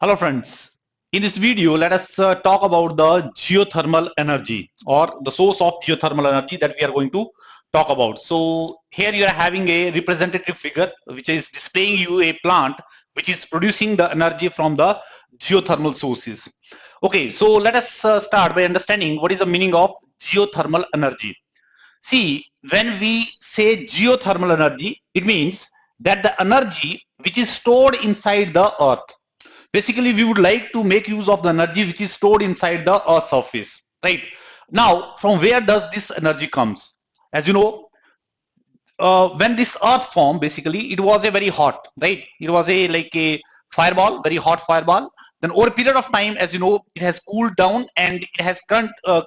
Hello friends, in this video let us talk about the geothermal energy or the source of geothermal energy that we are going to talk about. So here you are having a representative figure which is displaying you a plant which is producing the energy from the geothermal sources. Okay, so let us start by understanding what is the meaning of geothermal energy. See, when we say geothermal energy, it means that the energy which is stored inside the earth. Basically, we would like to make use of the energy which is stored inside the earth surface, right? Now, from where does this energy comes? As you know, when this earth formed, basically, it was a very hot, right? It was a like a fireball, very hot fireball. Then over a period of time, as you know, it has cooled down and it has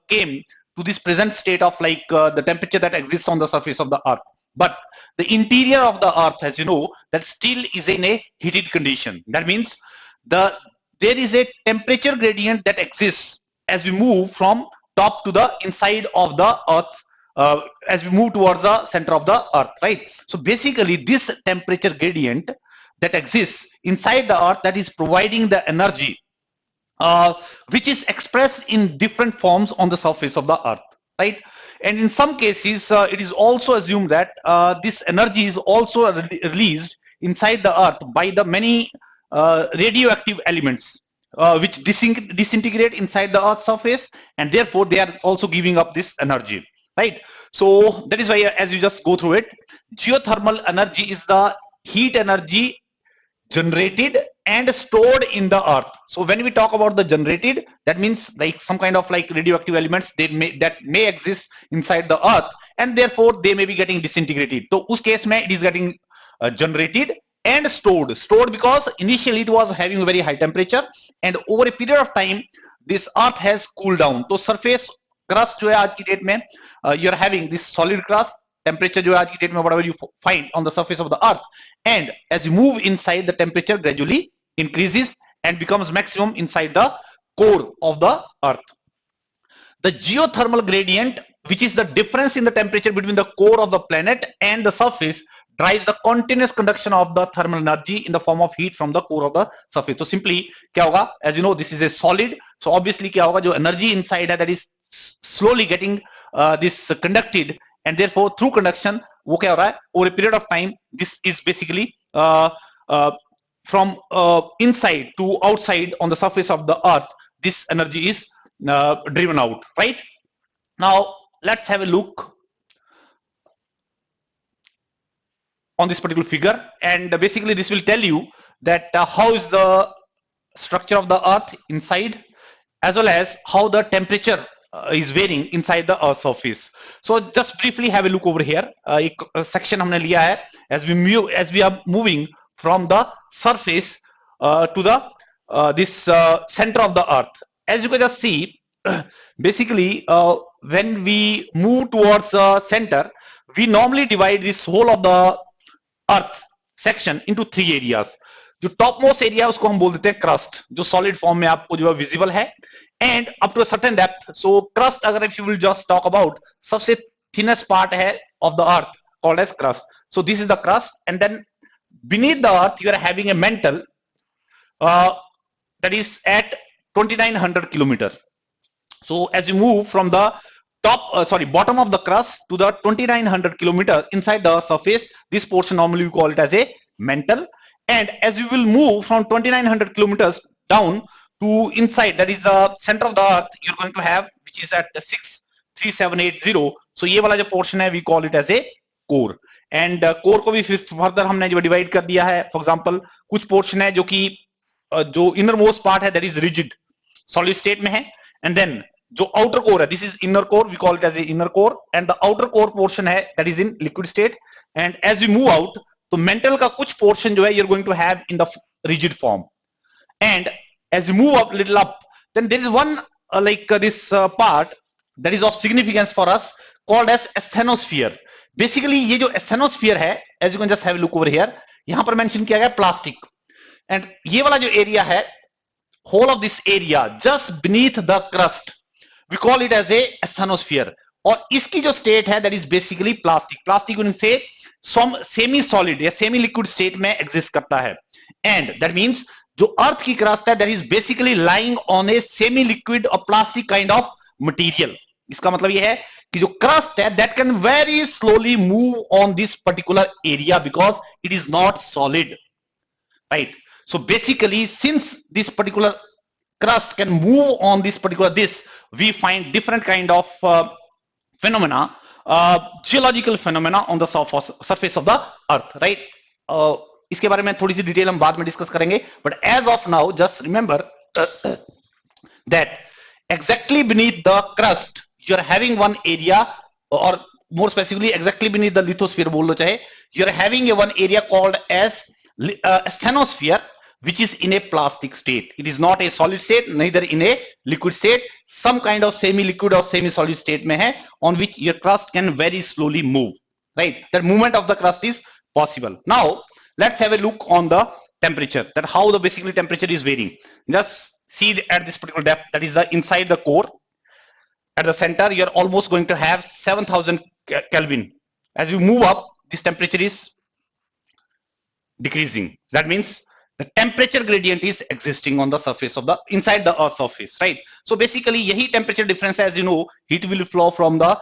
came to this present state of the temperature that exists on the surface of the earth. But the interior of the earth, as you know, that still is in a heated condition. That means there is a temperature gradient that exists as we move from top to the inside of the earth, as we move towards the center of the earth, right? So basically this temperature gradient that exists inside the earth, that is providing the energy which is expressed in different forms on the surface of the earth, right? And in some cases it is also assumed that this energy is also released inside the earth by the many radioactive elements which disintegrate inside the earth's surface, and therefore they are also giving up this energy, right? So that is why, as you just go through it, geothermal energy is the heat energy generated and stored in the earth. So when we talk about the generated, that means like some kind of like radioactive elements that may exist inside the earth, and therefore they may be getting disintegrated. So us case mein it is getting generated and stored because initially it was having a very high temperature, and over a period of time this earth has cooled down. So surface crust जो है आज की date में you are having this solid crust temperature जो है आज की date में whatever you find on the surface of the earth, and as you move inside the temperature gradually increases and becomes maximum inside the core of the earth. The geothermal gradient, which is the difference in the temperature between the core of the planet and the surface, drives the continuous conduction of the thermal energy in the form of heat from the core of the surface. So simply क्या होगा, as you know this is a solid, so obviously क्या होगा, जो energy inside है that is slowly getting this conducted, and therefore through conduction वो क्या हो रहा है, over a period of time this is basically from inside to outside on the surface of the earth, this energy is driven out, right? Now let's have a look on this particular figure, and basically this will tell you that how is the structure of the earth inside, as well as how the temperature is varying inside the earth surface. So just briefly have a look over here. एक section हमने लिया है as we are moving from the surface to the this center of the earth. As you can just see, basically when we move towards the center, we normally divide this whole of the earth section into three areas. जो topmost area उसको हम बोल देते हैं crust, जो solid form में आपको जो है visible है, and up to a certain depth. So crust, अगर if you will just talk about, सबसे thinnest part है of the earth called as crust. So this is the crust, and then beneath the earth you are having a mantle that is at 2900 kilometers. So as you move from the bottom of the crust to the 2900 kilometers inside the surface, this portion normally we call it as a mantle. And as you will move from 2900 kilometers down to inside, that is the center of the earth, you're going to have, which is at 63780. So ये वाला जो portion है, we call it as a core. And core को भी further हमने जो divide कर दिया है. For example, कुछ portion है जो कि जो innermost part है, that is rigid, solid state में है, and then जो outer core है, this is inner core, we call it as the inner core, and the outer core portion है that is in liquid state. And as we move out, तो mental का कुछ portion जो है you're going to have in the rigid form. And as you move up little up, then there is one this part that is of significance for us called as asthenosphere. Basically ये जो asthenosphere है, as you can just have a look over here, यहाँ पर mention किया गया plastic, and ये वाला जो area है, whole of this area just beneath the crust, we call it as a asthenosphere. और इसकी जो state है that is basically plastic उनसे semi solid या semi liquid state में exist करता है, and that means जो अर्थ की क्रस्ट है that is basically lying on a semi liquid और प्लास्टिक काइंड ऑफ मटेरियल। इसका मतलब यह है कि जो क्रस्ट है that can very slowly move on this particular area because it is not solid, right? So basically since this particular crust can move on this particular we find different kind of phenomena, geological phenomena on the surface of the earth, right? इसके बारे में थोड़ी सी detail हम बाद में discuss करेंगे, but as of now just remember that exactly beneath the crust you are having one area, or more specifically exactly beneath the lithosphere बोल लो चाहे, you are having a one area called as asthenosphere which is in a plastic state. It is not a solid state, neither in a liquid state, some kind of semi liquid or semi solid state में है, on which your crust can very slowly move, right? That movement of the crust is possible. Now let's have a look on the temperature, that how the basically temperature is varying. Just see at this particular depth, that is the inside the core, at the center you are almost going to have 7000 Kelvin. As you move up, this temperature is decreasing. That means the temperature gradient is existing on the surface of the inside the earth surface, right? So basically यही temperature difference, as you know, heat will flow from the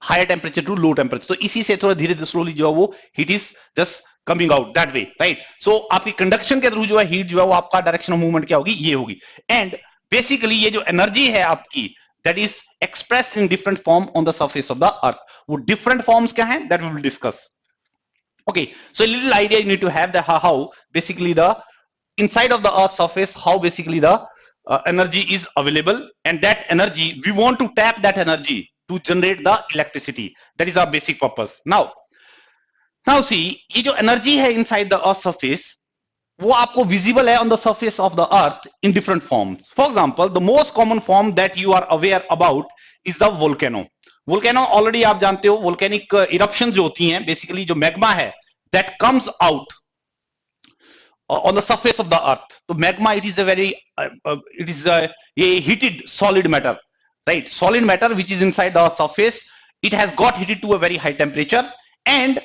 higher temperature to low temperature. तो इसी से थोड़ा धीरे slowly जो है वो heat is just coming out that way, right? So आपकी conduction के थ्रू जो है heat जो है वो आपका direction of movement क्या होगी, ये होगी. And basically ये जो energy है आपकी, that is expressed in different form on the surface of the earth. वो different forms क्या हैं, that we will discuss. Okay, so a little idea you need to have, the how basically the inside of the earth surface, how basically the energy is available, and that energy we want to tap that energy to generate the electricity. That is our basic purpose. Now see, ये जो energy है inside the earth surface, वो आपको visible है on the surface of the earth in different forms. For example, the most common form that you are aware about is the volcano. Volcano already आप जानते हो, volcanic eruption जो होती हैं, basically जो मैग्मा है that comes out on the surface of the earth. तो magma it is a very it is ये heated solid matter, right? Solid matter which is inside the surface, it has got heated to a very high temperature and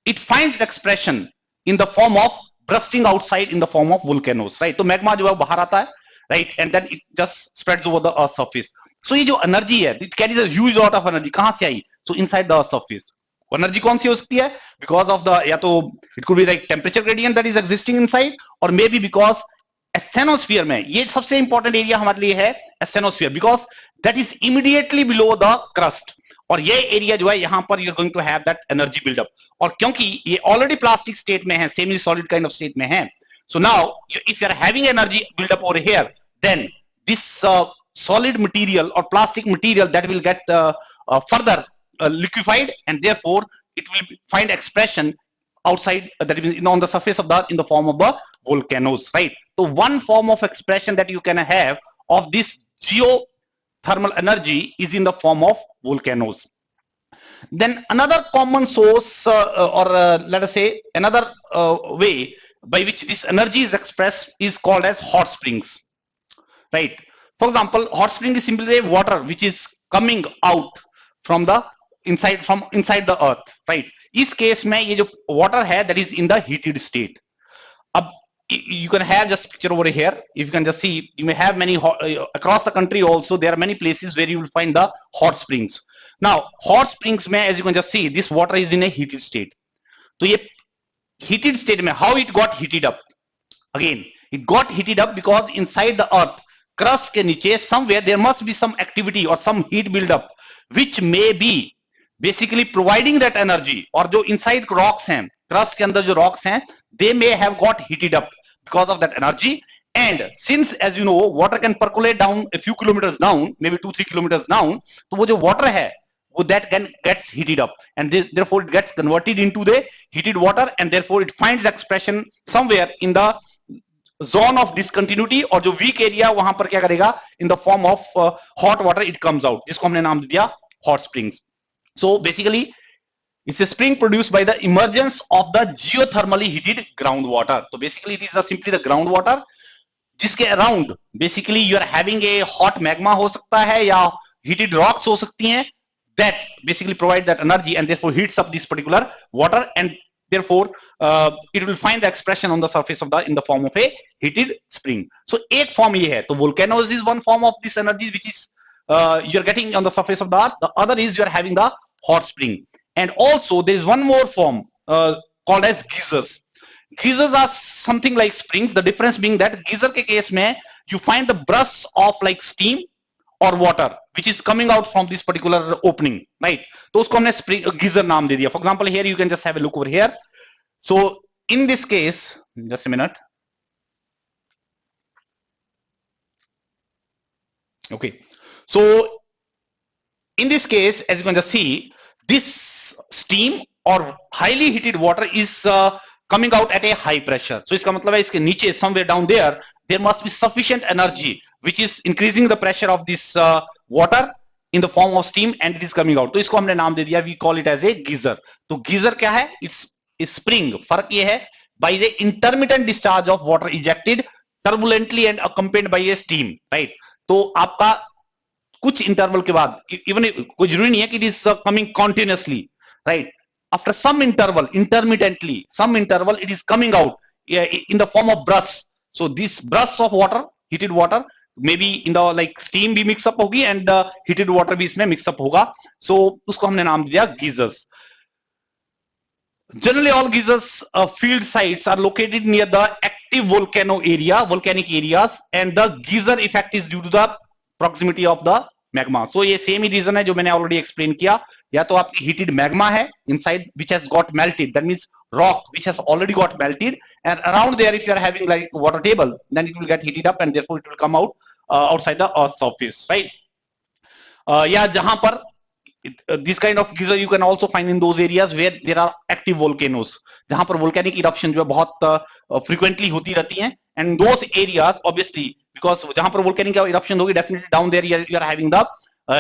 it finds expression in the form of bursting outside in the form of volcanoes, right? तो magma जो है बाहर आता है, right? And then it just spreads over the earth surface. So ये जो energy है, it carries a huge lot of energy. कहां से आई? So inside the earth surface. Energy कौन सी हो सकती है? Because of the, या तो it could be like temperature gradient that is existing inside, or maybe because asthenosphere में, ये सबसे इंपॉर्टेंट एरिया हमारे लिए है asthenosphere, because that is immediately below the crust. और ये एरिया जो है यहाँ पर you're going to have that energy build up. और क्योंकि ये ऑलरेडी प्लास्टिक स्टेट में है, semi solid kind of state में है, so now if you are having energy build up over here, then this solid material or plastic material that will get further liquefied, and therefore it will find expression outside, that is on the surface of the in the form of the volcanoes, right? So one form of expression that you can have of this geothermal energy is in the form of volcanoes. Then another common source or let us say another way by which this energy is expressed is called as hot springs, right? For example, hot spring is simply a water which is coming out from the inside the earth, right? इस case में ये जो water है that is in the heated state. अब you can have just picture over here. If you can just see, you may have many across the country also. There are many places where you will find the hot springs. Now, hot springs में, as you can just see, this water is in a heated state. तो ये heated state में how it got heated up? Again, it got heated up because inside the earth, crust के नीचे somewhere there must be some activity or some heat build up which may be basically providing that energy. और जो inside rocks हैं, crust के अंदर जो rocks हैं, they may have got heated up because of that energy. And since, as you know, water can percolate down a few kilometers down, maybe 2-3 kilometers down, तो वो जो water है वो that can gets heated up, and therefore it gets converted into the heated water, and therefore it finds expression somewhere in the zone of discontinuity, और जो weak area वहां पर क्या करेगा, in the form of hot water it comes out, जिसको हमने नाम दिया hot springs. So basically it's a spring produced by the emergence of the geothermally heated groundwater. So basically it is simply the groundwater जिसके around basically you are having a hot magma हो सकता है या heated rocks हो सकती हैं, that basically provide that energy and therefore heats up this particular water, and therefore it will find the expression on the surface of the in the form of a heated spring. So एक form ये है, तो volcanoes is one form of this energy which is you're getting on the surface of the earth. The other is you're having the hot spring, and also there is one more form called as geysers. Geysers are something like springs. The difference being that geyser के case में you find the bursts of like steam or water which is coming out from this particular opening, right? तो उसको हमने spring geyser नाम दे दिया. For example, here you can just have a look over here. So in this case, just a minute. Okay. So in this case, as you can just see, this steam or highly heated water is coming out at a high pressure. So इसका मतलब है इसके नीचे somewhere down there must be sufficient energy which is increasing the pressure of this water in the form of steam, and it is coming out. तो इसको हमने नाम दे दिया, we call it as a geyser. तो geyser क्या है? It's a spring. फर्क ये है, by the intermittent discharge of water ejected turbulently and accompanied by a steam, right? तो आपका कुछ इंटरवल के बाद, इवन कोई जरूरी नहीं है कि it is coming continuously, right? After some interval, intermittently some interval, it is coming out in the form of burst. So this burst of water, heated water, may be in the like steam भी mix up होगी and heated water भी इसमें mix up होगा. So उसको हमने नाम दिया geysers. Generally, all geysers field sites are located near the active volcano area, volcanic areas, and the geyser effect is due to the proximity of the magma. So ये same ही reason है जो मैंने already explain किया. या तो आपकी heated magma है inside which has got melted, that means rock which has already got melted, and around there if you are having like water table, then it will get heated up and therefore it will come out outside the earth surface, right? या जहां पर this kind of geyser you can also find in those areas where there are active volcanoes, जहां पर volcanic eruption जो है बहुत frequently होती रहती हैं, and those areas obviously because जहां पर volcanic eruption होगी definitely down there you are having the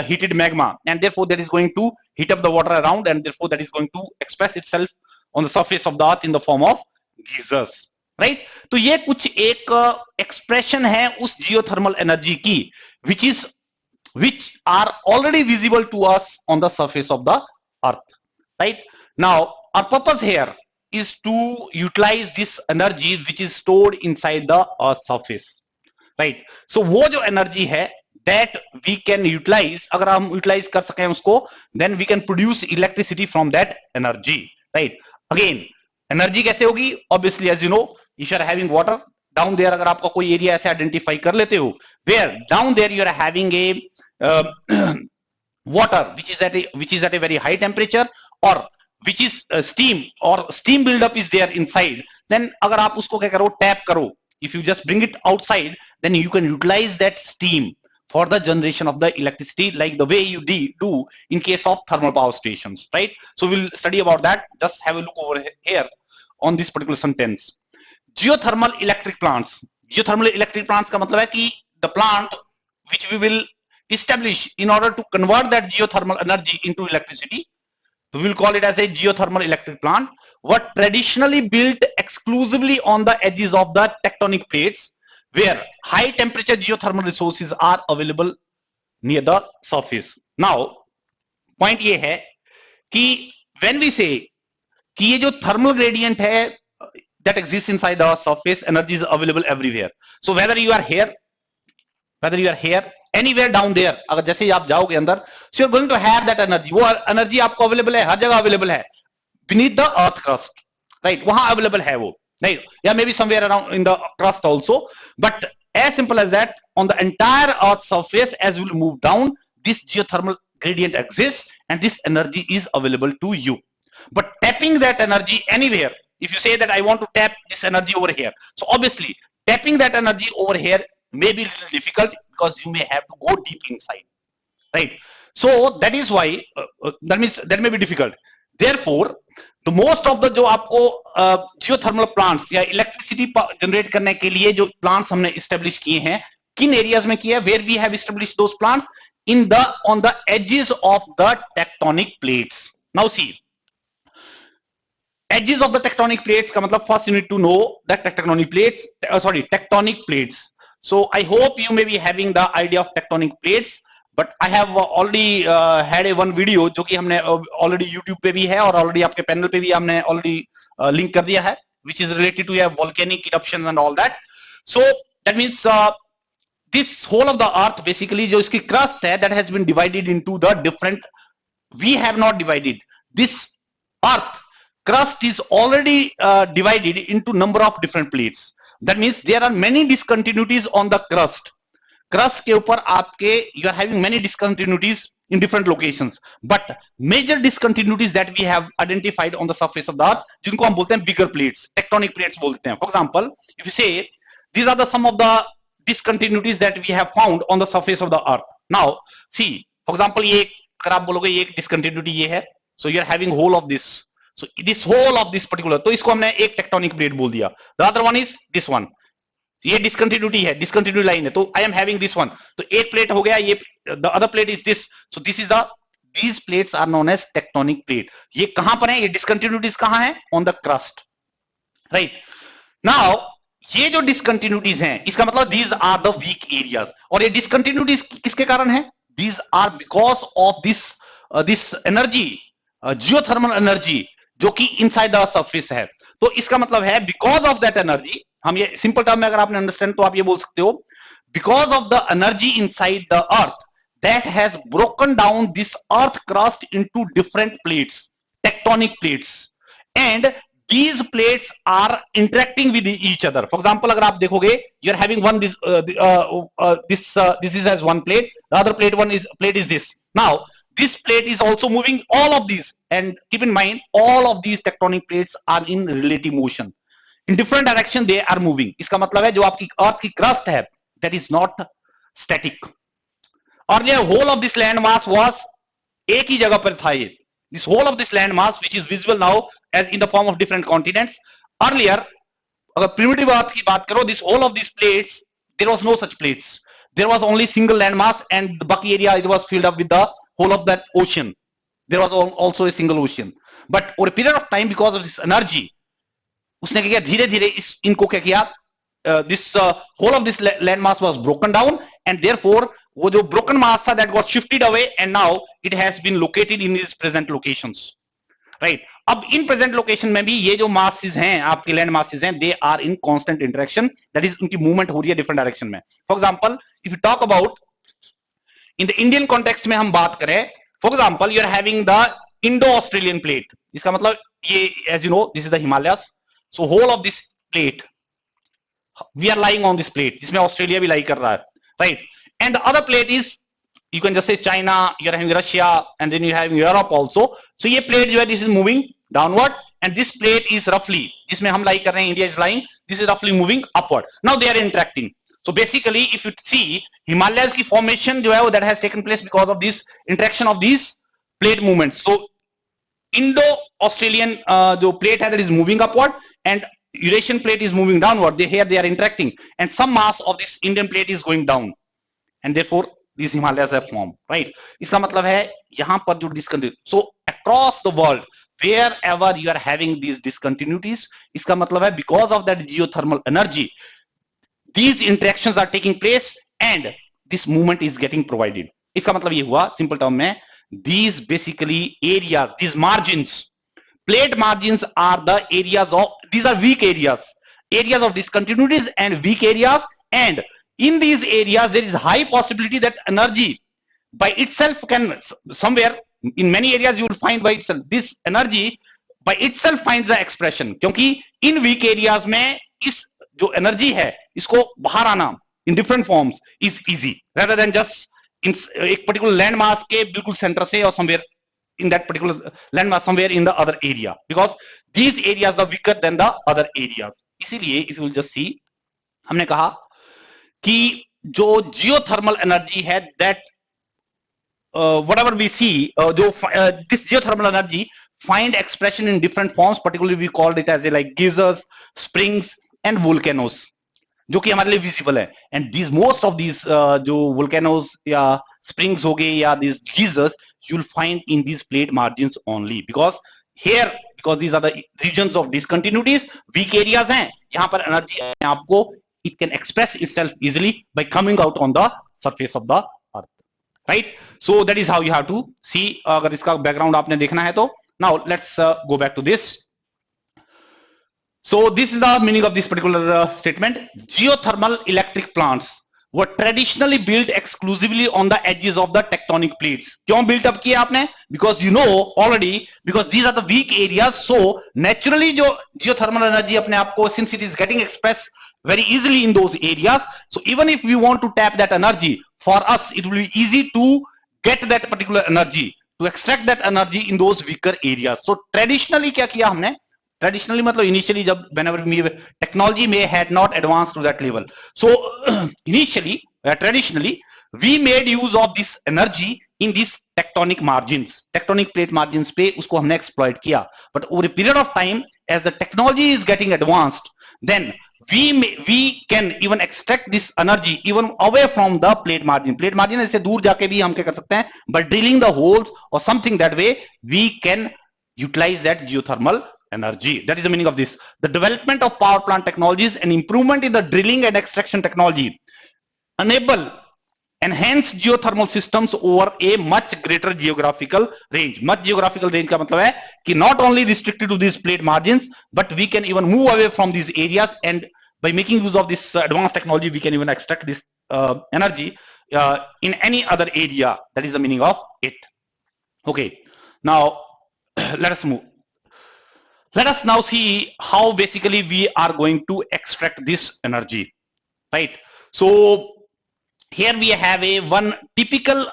heated magma, and therefore that is going to heat up the water around, and therefore that is going to express itself on the surface of the earth in the form of geysers, right? तो ये कुछ एक expression है उस geothermal energy की which are already visible to us on the surface of the earth, right? Now our purpose here is to utilize this energy which is stored inside the earth surface, right? So वो जो energy है that we can utilize, अगर हम utilize कर सकें उसको, then we can produce electricity from that energy, right? Again, energy कैसे होगी? Obviously, as you know, if you are having water down there, अगर आपका कोई area ऐसे identify कर लेते हो where down there you are having a water which is at a very high temperature, or which is steam or steam buildup is there inside, then अगर आप उसको क्या करो, tap करो, if you just bring it outside, then you can utilize that steam for the generation of the electricity like the way you do in case of thermal power stations, right? So we'll study about that. Just have a look over here on this particular sentence. Geothermal electric plants. Geothermal electric plants का मतलब है कि the plant which we will establish in order to convert that geothermal energy into electricity, we will call it as a geothermal electric plant, were traditionally built exclusively on the edges of the tectonic plates where high temperature geothermal resources are available near the surface. Now point ये है कि when we say कि ये जो thermal gradient है that exists inside the surface, energy is available everywhere. So whether you are here anywhere down there, अगर जैसे ही आप जाओगे अंदर, so you're going to have that energy. वो energy आपको available है, हर जगह available है, beneath the earth crust, right? वहां available है वो, right? Yeah, maybe somewhere around in the crust also, but as simple as that, on the entire earth surface as we move down, this geothermal gradient exists and this energy is available to you. But tapping that energy anywhere, if you say that I want to tap this energy over here, so obviously tapping that energy over here may be a little difficult because you may have to go deep inside, right? So that is why that means that may be difficult. Therefore, the most of the जो आपको geothermal plants या electricity generate करने के लिए जो plants हमने establish किए हैं, किन areas में किया है? Where we have established those plants on the edges of the tectonic plates. Now see, edges of the tectonic plates का मतलब first you need to know that tectonic plates. So I hope you may be having the idea of tectonic plates, but I have already had one video जो कि हमने already YouTube पे भी है और already आपके panel पे भी हमने already लिंक कर दिया है, which is related to volcanic eruptions and all that. So that means this whole of the earth basically जो इसकी crust है, that has been divided into the different. We have not divided this earth crust is already divided into number of different plates. That means there are many discontinuities on the crust. Crust के ऊपर आपके you are having many discontinuities in different locations, but major discontinuities that we have identified on the surface of the earth, जिनको हम बोलते हैं bigger plates, tectonic plates बोलते हैं. For example, if you say these are the some of the discontinuities that we have found on the surface of the earth. Now see, for example, ये अगर आप बोलोगे ये एक discontinuity ये है, so you are having whole of this, so this whole of this particular, तो इसको हमने एक tectonic plate बोल दिया. The other one is this one, ये डिसकंटिन्यूटी है, डिसकंटिन्यूटी लाइन है, तो I am having this one, तो एक प्लेट हो गया, ये the other plate is this, so this is the, these plates are known as tectonic plate. ये कहां पर है, ये डिसकंटिन्यूटीज कहां है, on the crust, right. Now ये जो डिसकंटिन्यूटीज हैं, इसका मतलब these are the weak areas, और ये डिसकंटिन्यूटीज किसके कारण है, these are because of this energy, geothermal energy, जो कि इनसाइड द सरफेस है. तो इसका मतलब है बिकॉज ऑफ दैट एनर्जी, हम ये सिंपल टर्म में अगर आपने अंडरस्टैंड तो आप ये बोल सकते हो, because of the energy inside the earth that has broken down this earth crust into different plates, tectonic plates, and these plates are interacting with each other. For example अगर आप देखोगे, you are having one this is as one plate, the other plate is this. Now this plate is also moving, all of these, and keep in mind all of these tectonic plates are in relative motion, in different direction they are moving. इसका मतलब है जो आपकी अर्थ की crust है, that is not static. Earlier whole of this land mass was एक ही जगह पर था, ये this whole of this land mass which is visible now as in the form of different continents. Earlier अगर primitive earth की बात करो, this whole of these plates, there was no such plates, there was only single land mass, and the Bucky area it was filled up with the whole of that ocean. There was also a single ocean, but over a period of time because of this energy, उसने क्या किया, धीरे धीरे इनको क्या किया, this whole of this land mass was broken down, and therefore वो जो broken mass था that got shifted away, and now it has been located in its present locations, right. अब इन present location में भी ये जो masses हैं, आपके land masses हैं, they are in constant interaction, that is उनकी movement हो रही है different direction में. For example, if you talk about in the Indian context में हम बात करें, for example, you are having the Indo-Australian plate. इसका मतलब ये, as you know, this is the Himalayas. So whole of this plate, we are lying on this plate, जिसमें Australia भी लाई कर रहा है, right? And the other plate is, you can just say China, you are having Russia, and then you are having Europe also. So ये plate जो है, this is moving downward, and this plate is roughly, जिसमें हम लाई कर रहे हैं, India is lying, this is roughly moving upward. Now they are interacting. So basically, if you see Himalayas की formation जो है वो that has taken place because of this interaction of these plate movements. So Indo-Australian जो plate है that is moving upward, and Eurasian plate is moving downward. They are interacting, and some mass of this Indian plate is going down, and therefore these Himalayas have formed, right? इसका मतलब है यहाँ पर जो discontinuity. So across the world, wherever you are having these discontinuities, इसका मतलब है because of that geothermal energy, these interactions are taking place and this movement is getting provided. इसका मतलब ये हुआ सिंपल टर्म में, these basically areas, these margins, plate margins are the areas of, these are weak areas of discontinuities and weak areas, and in these areas there is high possibility that energy by itself can somewhere, in many areas you will find by itself, this energy by itself finds the expression, क्योंकि in weak areas में इस जो energy है इसको बाहर आना in different forms is easy, rather than just in एक particular land mass के बिल्कुल सेंटर से, और somewhere in that particular land mass somewhere in the other area, because these areas are weaker than the other areas. इसीलिए if you will just see, हमने कहा कि जो जियोथर्मल एनर्जी है, दैट व्हाटएवर वी सी, जो this geothermal energy find expression in different forms, particularly we called it as a like geysers, springs and volcanoes, जो कि हमारे लिए विजिबल है. And these most of these जो volcanoes या springs हो गए या these geysers, you will find in these plate margins only, because here, because these are the regions of discontinuities, weak areas हैं, यहाँ पर एनर्जी आपको it can express itself easily by coming out on the surface of the earth, right? So that is how you have to see. अगर इसका background आपने देखना है तो now let's go back to this. So this is the meaning of this particular statement. Geothermal electric plants were traditionally built exclusively on the edges of the tectonic plates. क्यों built up किया आपने? Because you know already, because these are the weak areas. So naturally जो geothermal energy अपने आप को, since it is getting expressed very easily in those areas, so even if we want to tap that energy, for us it will be easy to get that particular energy, to extract that energy in those weaker areas. So traditionally क्या किया हमने? Traditionally मतलब initially जब whenever technology may had not advanced to that level, so initially traditionally we made use of this energy in these tectonic margins, tectonic plate margins पे उसको हमने exploit किया. But over a period of time, as the technology is getting advanced, then we can even extract this energy even away from the plate margin. Plate margin ऐसे दूर जाके भी हम क्या कर सकते हैं? By drilling the holes or something that way, we can utilize that geothermal energy. That is the meaning of this. The development of power plant technologies and improvement in the drilling and extraction technology enable enhanced geothermal systems over a much greater geographical range. Much geographical range का मतलब है कि not only restricted to these plate margins, but we can even move away from these areas, and by making use of this advanced technology, we can even extract this energy in any other area. That is the meaning of it. Okay, now let us move. Let us now see how basically we are going to extract this energy, right? So here we have a one typical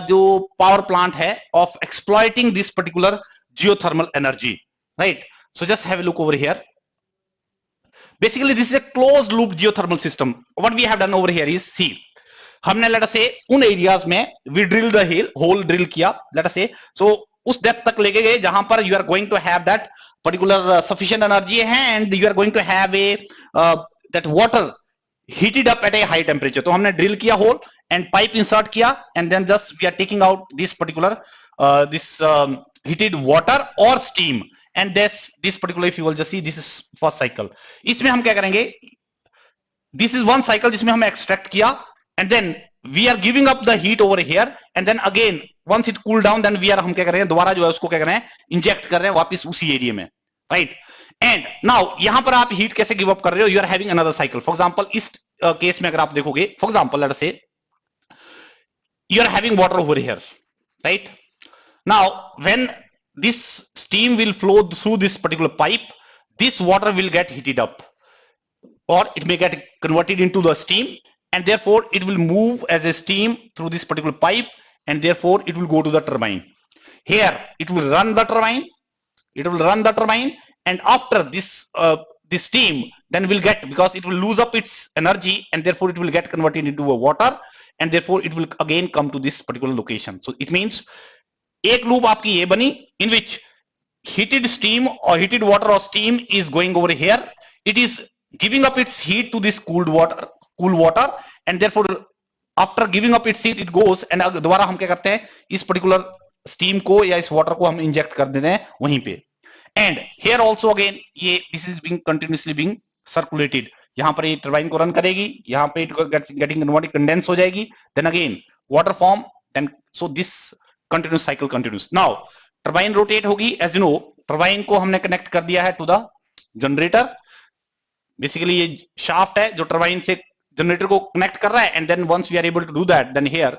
जो power plant है of exploiting this particular geothermal energy, right? So just have a look over here. Basically this is a closed loop geothermal system. What we have done over here is, see, हमने let us say उन areas में we drill the hole drill किया, let us say, so उस depth तक लेके गए जहां पर you are going to have that particular sufficient energy है, and you are going to have a that water heated up at a high temperature. तो हमने drill किया hole and pipe insert किया, and then just we are taking out this particular heated water or steam, and this particular, if you will just see, this is first cycle. इसमें हम क्या करेंगे? This is one cycle जिसमें हम extract किया, and then we are giving up the heat over here, and then again once it cool down, then we are हम क्या कर रहे हैं? दोबारा जो है उसको क्या कर रहे हैं? इंजेक्ट कर रहे हैं वापस उसी एरिया में, राइट? एंड नाउ यहां पर आप हीट कैसे गिव अप कर रहे हो? You are having another cycle. For example इस केस में अगर आप देखोगे, फॉर एग्जांपल लेट अस से you are having water over here, right? Now when this steam will flow through this particular pipe, this water will get heated up, or it may get converted into the steam, and therefore it will move as a steam through this particular pipe, and therefore it will go to the turbine. Here it will run the turbine, and after this this steam then will get, because it will lose up its energy, and therefore it will get converted into a water, and therefore it will again come to this particular location. So it means एक loop आपकी ये बनी in which heated steam or heated water or steam is going over here, it is giving up its heat to this cool water, and therefore after giving up its heat it goes, and दोबारा हम क्या करते हैं? इस particular steam को या इस water को हम inject कर देते हैं वहीं पे. And here also again ये this is being continuously being circulated. यहाँ पर ये टर्बाइन को रन करेगी, यहाँ पे getting converted, condense हो जाएगी, then again water form, then so this continuous cycle continues. Now turbine rotate होगी, as you know टर्बाइन को हमने कनेक्ट कर दिया है to the generator. बेसिकली ये शाफ्ट है जो टर्बाइन से जनरेटर को कनेक्ट कर रहा है, and then once we are able to do that, then here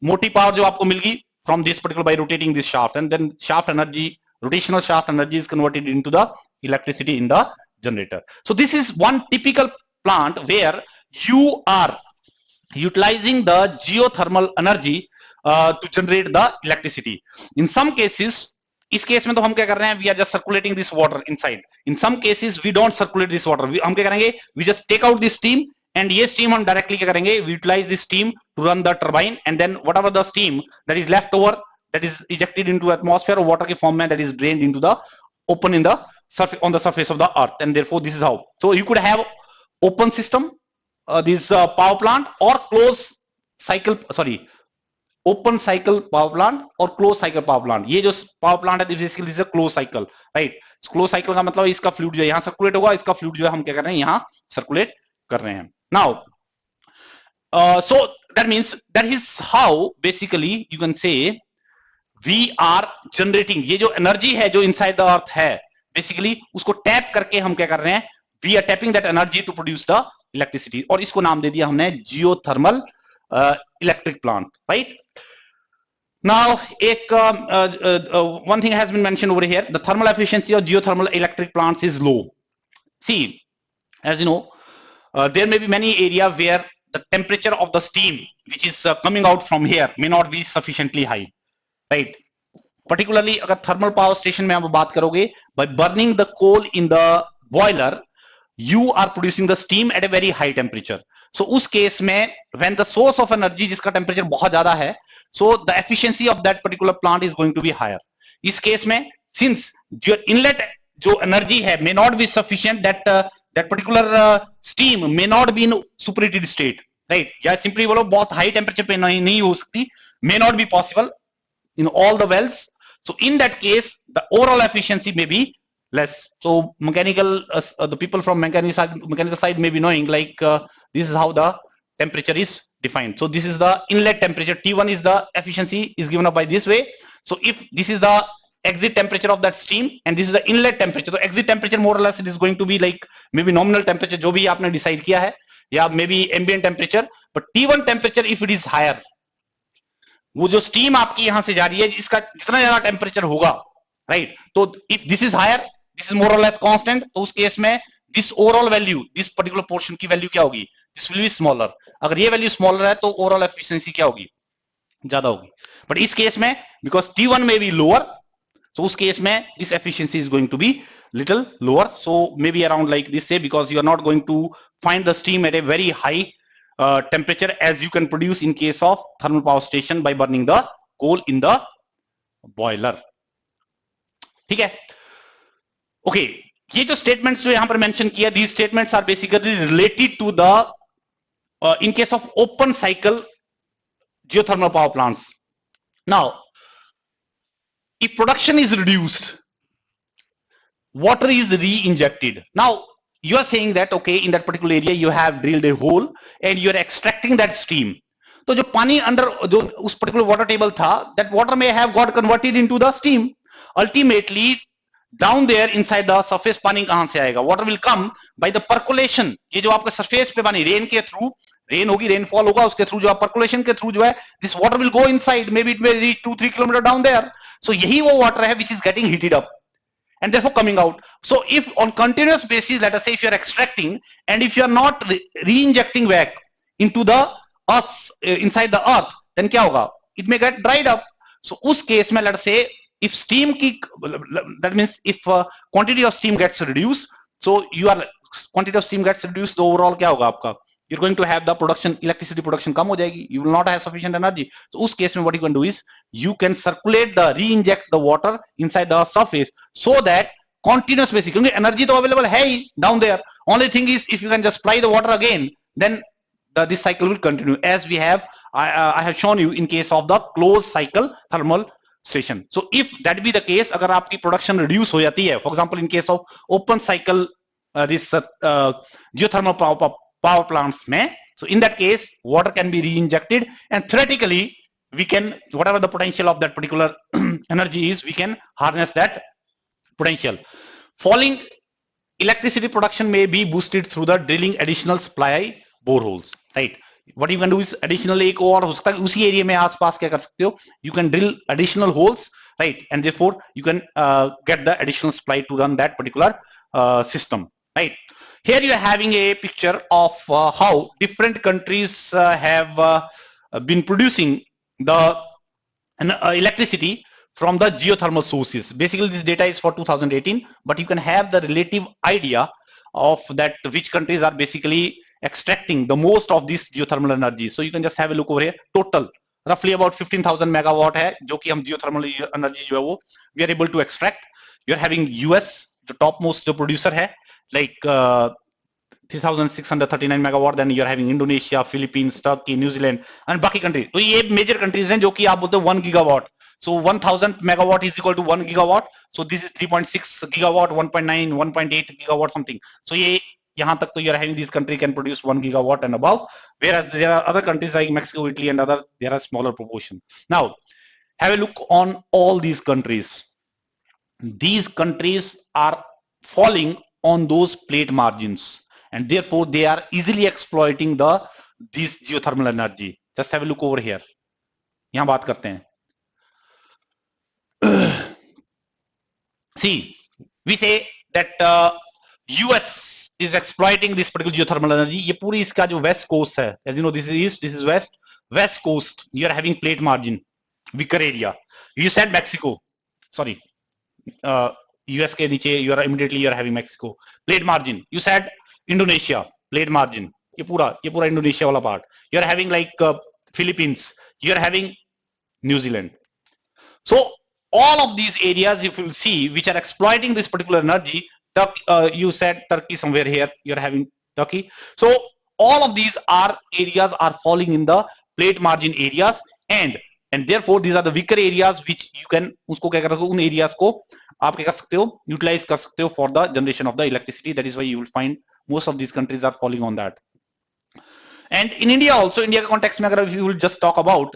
मोटी पावर जो आपको मिल गई from this particular by rotating this shaft, and then shaft energy, rotational shaft energy is converted into the electricity in the generator. So this is one typical plant where you are utilizing the geothermal energy to generate the electricity. In some cases, इस case में तो हम क्या कर रहे हैं? We are just circulating this water inside. In some cases we don't circulate this water. हम क्या करेंगे? We just take out this steam, and ये steam हम directly क्या करेंगे? We utilize this steam to run the turbine, and then whatever the steam that is left over, that is ejected into atmosphere or water के form में, that is drained into the open in the surface, on the surface of the earth, and therefore this is how. So you could have open system, this power plant, or closed cycle, sorry, open cycle power plant और closed cycle power plant. ये जो power plant है basically is a closed cycle, right? Closed cycle का मतलब इसका fluid जो है यहाँ circulate होगा, इसका fluid जो है हम क्या कर रहे हैं? यहाँ circulate कर रहे हैं. Now so that means that is how basically you can say we are generating ये जो energy है जो inside the earth है, बेसिकली उसको टैप करके हम क्या कर रहे हैं, we are tapping that energy to produce the electricity, और इसको नाम दे दिया हमने geothermal electric plant, right. Now, one thing has been mentioned over here: the thermal efficiency of geothermal electric plants is low. See, as you know, there may be many areas where the temperature of the steam which is coming out from here may not be sufficiently high, right? Particularly, अगर thermal power station में आप बात करोगे, by burning the coal in the boiler, you are producing the steam at a very high temperature. So उस केस में when the source of energy जिसका temperature बहुत ज्यादा है, so the efficiency of that particular plant is going to be higher. इस case में since your inlet जो energy है may not be sufficient, that particular steam may not be in superheated state, right? या simply बोलो बहुत high temperature पे नहीं हो सकती, may not be possible in all the wells. So in that case, the overall efficiency may be less. So mechanical, the people from mechanical side may be knowing, like this is how the temperature is defined. So this is the inlet temperature. T1 is the efficiency is given up by this way. So if this is the exit temperature of that steam and this is the inlet temperature, so exit temperature more or less it is going to be like maybe nominal temperature जो भी आपने decide किया है, या maybe ambient temperature. But T1 temperature if it is higher, वो जो steam आपकी यहां से जा रही है इसका जितना ज्यादा टेम्परेचर होगा, राइट, तो if this is higher, this is more और लेस कांस्टेंट, तो उस केस में this overall value, this particular portion की वैल्यू क्या होगी, दिस विल बी स्मॉलर. अगर ये वैल्यू स्मॉलर है तो ओवरऑल एफिशिएंसी क्या होगी, ज्यादा होगी. बट इस केस में because T1 may be lower, so उस केस में this efficiency is going to be little lower, so maybe around like this, say, because you are not going to find the steam at a very high temperature as you can produce in case of thermal power station by burning the coal in the boiler. ठीक है, okay. ये जो statements जो यहां पर mention किया, these statements are basically related to the in case of open cycle geothermal power plants. Now, if production is reduced, water is re-injected. Now you are saying that okay, in that particular area you have drilled a hole and you are extracting that steam. तो जो पानी under जो उस particular water table था, that water may have got converted into the steam. Ultimately down there inside the surface पानी कहां से आएगा? Water will come by the percolation. ये जो आपका surface पे पानी रेन के थ्रू, रेन होगी, रेनफॉल होगा, उसके थ्रू जो percolation के थ्रू जो है, this water will go inside, maybe it may reach 2-3 kilometer down there. So यही वो water है which is getting heated up and therefore coming out. So if on continuous basis, let us say if you are extracting and if you are not re-injecting back into the earth, inside the earth, then क्या होगा? It may get dried up. So उस case में let us say if steam की, that means if quantity of steam gets reduced, so you are quantity of steam gets reduced, तो overall क्या होगा आपका? You're going to have the production, electricity production कम हो जाएगी. You will not have sufficient energy. So उस case में what you can do is you can circulate the re-inject the water inside the surface so that continuous basis, क्योंकि energy तो available है ही down there. Only thing is if you can just supply the water again, then this cycle will continue as we have I have shown you in case of the closed cycle thermal station. So if that be the case, अगर आपकी production reduce हो जाती है, for example in case of open cycle this geothermal power plants में, so in that case water can be re-injected and theoretically we can, whatever the potential of that particular energy is, we can harness that potential. Falling electricity production may be boosted through the drilling additional supply boreholes, right? What you can do is additional एक और हो सकता है उसी area में आसपास क्या कर सकते हो, you can drill additional holes, right, and therefore you can get the additional supply to run that particular system, right? Here you are having a picture of how different countries have been producing the electricity from the geothermal sources. Basically this data is for 2018, but you can have the relative idea of that which countries are basically extracting the most of this geothermal energy. So you can just have a look over here. Total roughly about 15,000 megawatt है जो कि हम geothermal energy जो है वो we are able to extract. You are having US the topmost जो producer है, like 3,639 megawatt. Then you are having Indonesia, Philippines, Turkey, New Zealand and बाकी countries. तो ये major countries हैं जो कि आप बोलते हो 1 gigawatt. So 1,000 megawatt is equal to 1 gigawatt. So this is 3.6 gigawatt, 1.9, 1.8 gigawatt something. So ये यहाँ तक तो you are having this country can produce 1 gigawatt and above, whereas there are other countries like Mexico, Italy and other, there are smaller proportion. Now have a look on all these countries. these countries are falling on those plate margins, and therefore they are easily exploiting this geothermal energy. Just have a look over here. यहां बात करते हैं. See, we say that US is exploiting this particular geothermal energy. ये पूरी इसका जो west coast है, as you know, this is east, this is west. West coast, you are having plate margin, weaker area. You said Mexico, sorry, US के नीचे you are immediately you are having Mexico. Plate margin. You said Indonesia, plate margin. ये पूरा Indonesia वाला part. You are having like Philippines. You are having New Zealand. So all of these areas, if you see, which are exploiting this particular energy, you said Turkey somewhere here, you're having Turkey. So all of these areas are falling in the plate margin areas, and therefore these are the weaker areas which you can उसको क्या कर सकते हो, उन areas को आप क्या कर सकते हो, utilize कर सकते हो for the generation of the electricity. That is why you will find most of these countries are falling on that. And in India also, India context में अगर you will just talk about,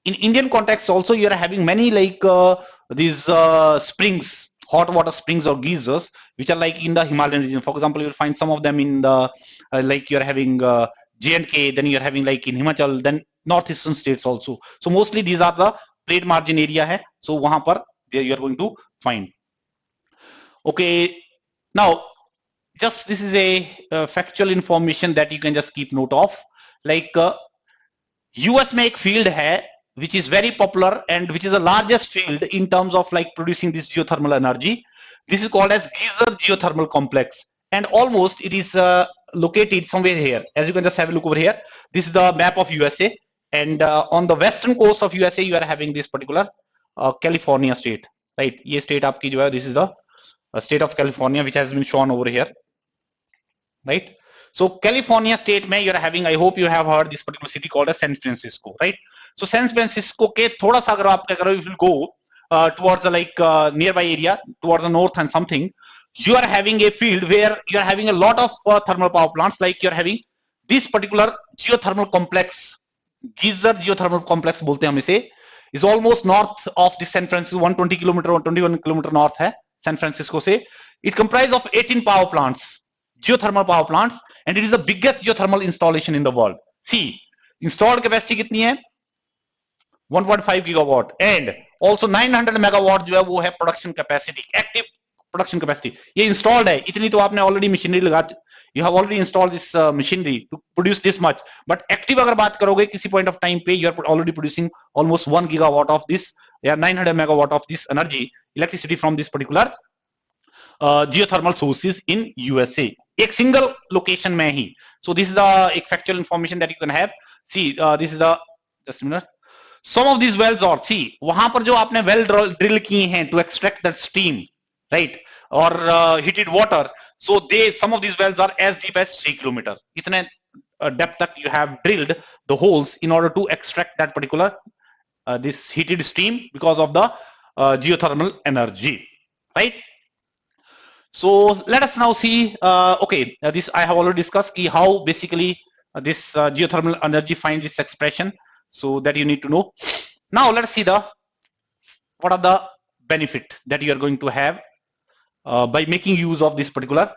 in Indian context also, you are having many like these springs, hot water springs or geysers, which are like in the Himalayan region. For example, you will find some of them in the like you are having J&K, then you are having like in Himachal, then northeastern states also. So mostly these are the plate margin area hai. So wahan par you are going to find. Okay, now just this is a factual information that you can just keep note of. Like US में एक field है which is very popular and which is the largest field in terms of like producing this geothermal energy. This is called as Geyser Geothermal Complex, and almost it is located somewhere here. As you can just have a look over here. This is the map of USA, and on the western coast of USA you are having this particular California state, right? ये state आपकी जो है, this is the state of California, which has been shown over here, right? So California state में you are having, I hope you have heard this particular city called as San Francisco, right? So San Francisco के थोड़ा सा अगर आप क्या करो, if you go towards the like nearby area, towards the north and something, you are having a field where you are having a lot of thermal power plants. Like you are having this particular geothermal complex, Geyser Geothermal Complex बोलते हैं हम इसे, is almost north of the San Francisco, 120 kilometre और 21 kilometre north है San Francisco से. It comprises of 18 power plants, geothermal power plants, and it is the biggest geothermal installation in the world. See, installed capacity कितनी है? 1.5 gigawatt, and also 900 megawatt जो है वो है production capacity, active production capacity. ये installed है, इतनी तो आपने already machinery लगा, you have already installed this machinery to produce this much. But active अगर बात करोगे किसी point of time पे, you are already producing almost 1 gigawatt of this, 900 megawatt of this energy, electricity from this particular geothermal sources in USA. एक single location में ही. So this is the एक factual information that you can have. See, this is the, just a minute. Some of these wells are, see, वहां पर जो आपने well drill किए हैं to extract that steam, right, or heated water, so some of these wells are as deep as 3 kilometers. इतने depth तक you have drilled the holes in order to extract that particular this heated steam because of the geothermal energy, right? So let us now see. Okay, this I have already discussed how basically this geothermal energy finds its expression. So that you need to know. Now let's see what are the benefit that you are going to have by making use of this particular